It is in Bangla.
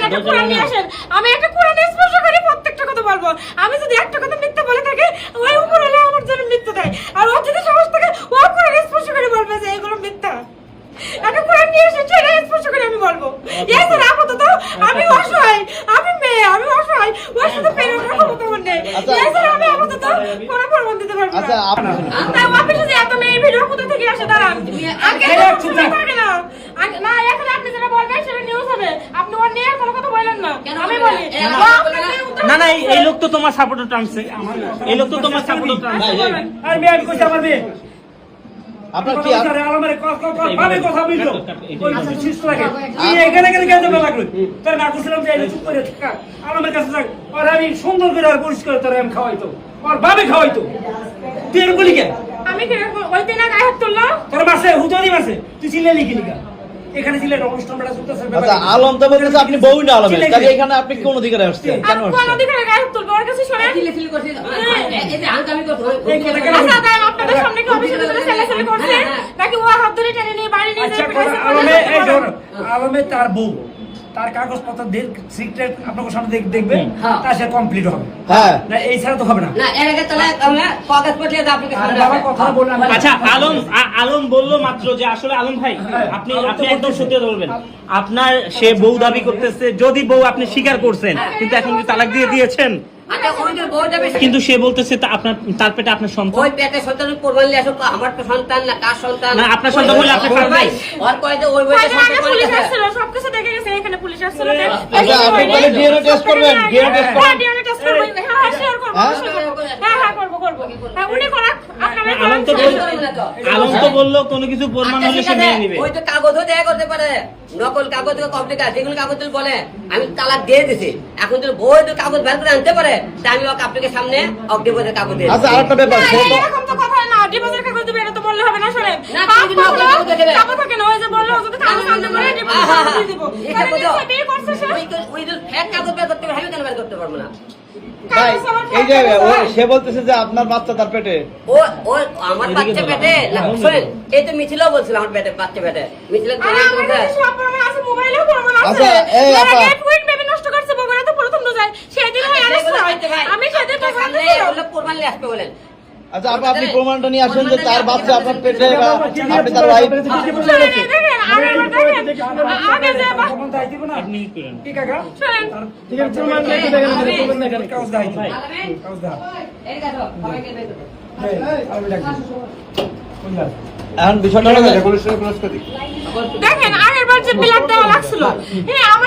একটা কোরআন নিয়ে আসেন, আমি একটা কোরআনে স্পর্শ করে প্রত্যেকটা কথা বলবো। আমি যদি একটা কথা মিথ্যা বলে থাকি, ওই উপরওয়ালা আমার জন্য মিথ্যা দেয়, আর ও যদি সাহস থাকে ও কোরআন স্পর্শ করে বলবে যে এগুলো মিথ্যা। একটা কোরআন নিয়ে এসে সেটা স্পর্শ করে আমি বলবো। এই স্যার আপাতত আমি অসহায়, আমি মেয়ে, আমি অসহায়, ওর সাথে পেরে ওঠার ক্ষমতা আমার নেই। এই স্যার আমি আপাতত কোনো প্রমাণ দিতে পারবো না। আচ্ছা তাই অফিসে যে এত মেয়ে ভিডিও কোথা থেকে আসে দাঁড়ান, আগে থাকে না না, এখন আপনি যেটা বলবেন সেটা নিউজ হবে, আপনি ওর নিয়ে কোনো কথা বলেন না। আমি বলি না না, এই লোক তো তোমার সাপোর্টার টানছে, এই লোক তো তোমার সাপোর্টার টানছে। আর মেয়ে আমি কইছি আমার মেয়ে আপনার কি আলমের ভাবে কথা বলছো ওই শিষ্ট লাগে তুই এখানে কেন কেন লাগলো তোর না কইছিলাম যে চুপ করে থাক আলমের কাছে থাক আর আমি সুন্দর করে আর পরিষ্কার করে তোর আমি খাওয়াইতো আর ভাবে খাওয়াইতো তুই এর বলি কে আমি ওই দিন গায়ে হাত তুললাম তোর মাসে হুজুরি মাসে তুই ছিলে লিখি লিখা এখানে ছিলে অনুষ্ঠান বড় চলতেছে আচ্ছা আলম তো বলতেছে আপনি বউই না আলমের, তাহলে এখানে আপনি কোন অধিকারে আসছেন, কেন কোন আসছেন? অধিকারে গায়ে হাত তুলবো? ওর কাছে শুনে চিল্লাচিল্লি করছে, এই যে হাঙ্গামি করছে, এই কথা কেন আচ্ছা তাই আপনাদের সামনে কি অফিসে ভিতরে ছেলেছেলে করছে নাকি ও হাত ধরে টেনে নিয়ে বাড়ি নিয়ে আচ্ছা যায়? আলমে এই ধর আলমে তার বউ তার কাগজপত্র সিক্রেট আপনাদের সামনে দেখবেন তার সাথে কমপ্লিট হবে। হ্যাঁ না এই ছাড়া তো হবে না। না এর আগে তাহলে আমরা কাগজ পাঠিয়ে দাও আপনাকে আর সামনে বাবা রাখেন। কথা বললাম আচ্ছা আলম বললো মাত্র যে আসলে আলম ভাই আপনি একদম সত্যি কথা বলবেন, আপনার সে বউ দাবি করতেছে, যদি বউ আপনি স্বীকার করছেন কিন্তু এখন কি তালাক দিয়ে দিয়েছেন, আচ্ছা ওই যে বউ যাবে কিন্তু সে বলতেছে তা আপনার তার পেটে আপনার সন্তান, ওই পেটে সন্তান কোরবানি আসো আমার তো সন্তান না কার সন্তান না, আপনার সন্তান হলে আপনি পারবেন। ভাই ওর কয় যে ওই বইতে আগে সন্তান পুলিশ কোরবানি আসছিল, সবকিছু দেখে গেছে, এখানে পুলিশ আসছিল। আচ্ছা আপনি তাহলে ডিএনএ টেস্ট করবেন, ডিএনএ টেস্ট করবেন। ডিএনএ টেস্ট করব। হ্যাঁ শেয়ার করব, অবশ্যই করব। হ্যাঁ করব। হ্যাঁ উনি করাক, আপনারা আলম তো বললো কোনো কিছু প্রমাণ হলে সে মেনে নিবে। ওই তো কাগজও দেয়া করতে পারে, নকল কাগজ কমপ্লিট আছে, যেগুলো কাগজ বলে আমি তালাক দিয়ে দিছি, এখন যদি বই তো কাগজ বের করে আনতে পারে তা আমি ওকে আপনাকে সামনে অগ্নিপথের কাগজ দিয়ে আচ্ছা আরেকটা ব্যাপার এরকম তো কথা না, ডিভোর্সের কাগজ দিবে এটা তো বললে হবে না। শুনেন না, তুমি যদি নকল কাগজ দেবে। কাগজ থাকে না, ওই যে বললো যদি কাগজ আনতে পারে ডিভোর্স দিয়ে দিব। এটা বোঝো। বিয়ে করছে সে, ওই যে ফেক কাগজ বের করতে পারবে, আমি কেন বের করতে পারবো না? ভাই এই যে সে বলতেছে যে আপনার বাচ্চা তার পেটে, ও ও আমার বাচ্চা পেটে না, শুনেন এই তো মিছিলও বলছিল আমার পেটে বাচ্চা পেটে মিছিল আর আমার কাছে সব প্রমাণ আছে, মোবাইলেও প্রমাণ আছে। আচ্ছা, এই আপা। টুইট বেবি নষ্ট করছে বগুড়া তো প্রথম রোজায়, সেদিন হয় অ্যারেস্ট হয়। আমি সেদিন তো সামনে জানতে ওগুলো কোরবানি আসবে বলেন। আচ্ছা আপনি প্রমাণটা নিয়ে আসেন যে তার বাচ্চা আপনার পেটে বা আপনি তার ওয়াইফ। দেখেন আগে যে প্রমাণ দাই দিব না কি কাকা শুনেন ঠিক আছে প্রমাণ দেখে দেখেন প্রমাণ দেখেন কাগজ দাই আলমে, কাগজ দাও এই দেখো সবাইকে বের করো। আমি ডাকি বুঝলাম এখন বিষয়টা হলো দেখেন আগের বার যে ব্লাড দেওয়া লাগছিল, হ্যাঁ আমার